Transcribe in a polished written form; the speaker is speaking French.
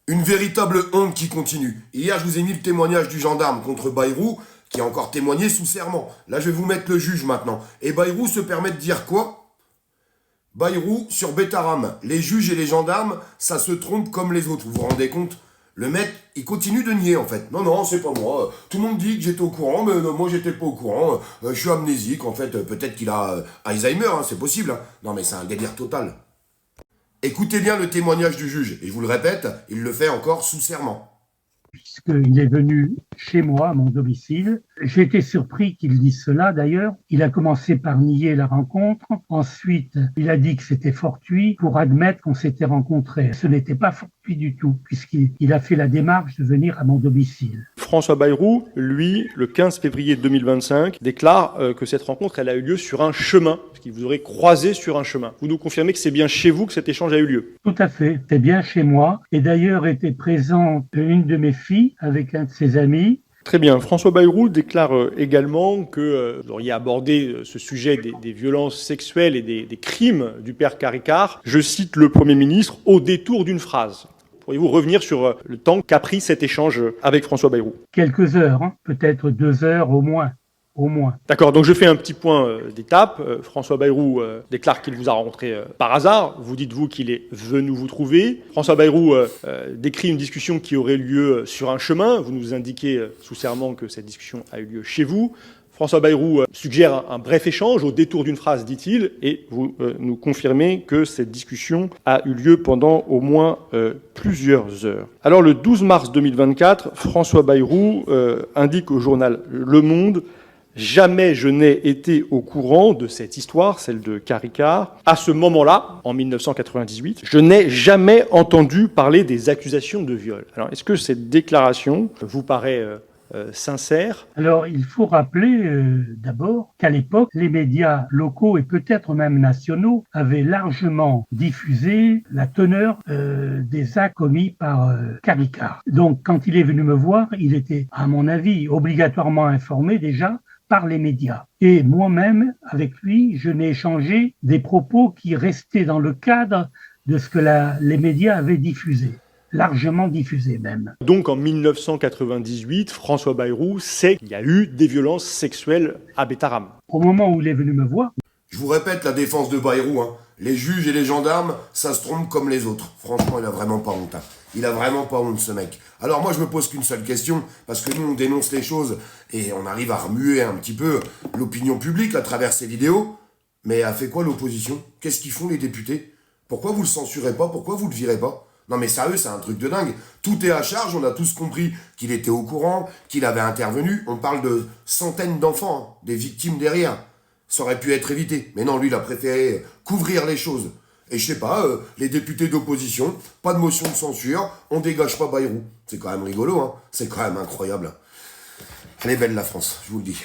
Une véritable honte qui continue. Hier, je vous ai mis le témoignage du gendarme contre Bayrou, qui a encore témoigné sous serment. Là, je vais vous mettre le juge maintenant. Et Bayrou se permet de dire quoi? Bayrou sur Betaram. Les juges et les gendarmes, ça se trompe comme les autres. Vous vous rendez compte? Le mec, il continue de nier en fait. Non, non, c'est pas moi. Tout le monde dit que j'étais au courant, mais non, moi j'étais pas au courant. Je suis amnésique en fait. Peut-être qu'il a Alzheimer, hein, c'est possible. Hein. Non, mais c'est un délire total. Écoutez bien le témoignage du juge. Et je vous le répète, il le fait encore sous serment. Puisqu'il est venu chez moi, à mon domicile. J'ai été surpris qu'il dise cela d'ailleurs. Il a commencé par nier la rencontre. Ensuite, il a dit que c'était fortuit pour admettre qu'on s'était rencontrés. Ce n'était pas fortuit du tout, puisqu'il a fait la démarche de venir à mon domicile. François Bayrou, lui, le 15 février 2025, déclare que cette rencontre, elle a eu lieu sur un chemin, parce qu'il vous aurait croisé sur un chemin. Vous nous confirmez que c'est bien chez vous que cet échange a eu lieu? Tout à fait, c'est bien chez moi. Et d'ailleurs était présente une de mes filles avec un de ses amis. Très bien. François Bayrou déclare également que vous auriez abordé ce sujet des violences sexuelles et des crimes du père Caricart. Je cite le Premier ministre au détour d'une phrase. Pourriez-vous revenir sur le temps qu'a pris cet échange avec François Bayrou? Quelques heures, hein, peut-être 2 heures au moins. D'accord, donc je fais un petit point d'étape. François Bayrou déclare qu'il vous a rencontré par hasard. Vous dites-vous qu'il est venu vous trouver. François Bayrou décrit une discussion qui aurait lieu sur un chemin. Vous nous indiquez sous serment que cette discussion a eu lieu chez vous. François Bayrou suggère un bref échange au détour d'une phrase, dit-il, et vous nous confirmez que cette discussion a eu lieu pendant au moins plusieurs heures. Alors le 12 mars 2024, François Bayrou indique au journal Le Monde: jamais je n'ai été au courant de cette histoire, celle de Caricart. À ce moment-là, en 1998, je n'ai jamais entendu parler des accusations de viol. Alors, est-ce que cette déclaration vous paraît sincère? Alors, il faut rappeler d'abord qu'à l'époque, les médias locaux et peut-être même nationaux avaient largement diffusé la teneur des actes commis par Caricart. Donc, quand il est venu me voir, il était, à mon avis, obligatoirement informé déjà par les médias. Et moi-même, avec lui, je n'ai échangé des propos qui restaient dans le cadre de ce que les médias avaient diffusé. Largement diffusé même. Donc en 1998, François Bayrou sait qu'il y a eu des violences sexuelles à Betaram. Au moment où il est venu me voir... Je vous répète la défense de Bayrou. Hein. Les juges et les gendarmes, ça se trompe comme les autres. Franchement, il a vraiment pas honte. Hein. Il a vraiment pas honte, ce mec. Alors moi, je me pose qu'une seule question, parce que nous, on dénonce les choses, et on arrive à remuer un petit peu l'opinion publique à travers ces vidéos. Mais a fait quoi l'opposition? Qu'est-ce qu'ils font les députés? Pourquoi vous le censurez pas? Pourquoi vous le virez pas? Non mais sérieux, c'est un truc de dingue. Tout est à charge, on a tous compris qu'il était au courant, qu'il avait intervenu. On parle de centaines d'enfants, hein, des victimes derrière. Ça aurait pu être évité. Mais non, lui, il a préféré couvrir les choses. Et je sais pas, les députés d'opposition, pas de motion de censure, on dégage pas Bayrou. C'est quand même rigolo, hein. C'est quand même incroyable. Elle est belle la France, je vous le dis.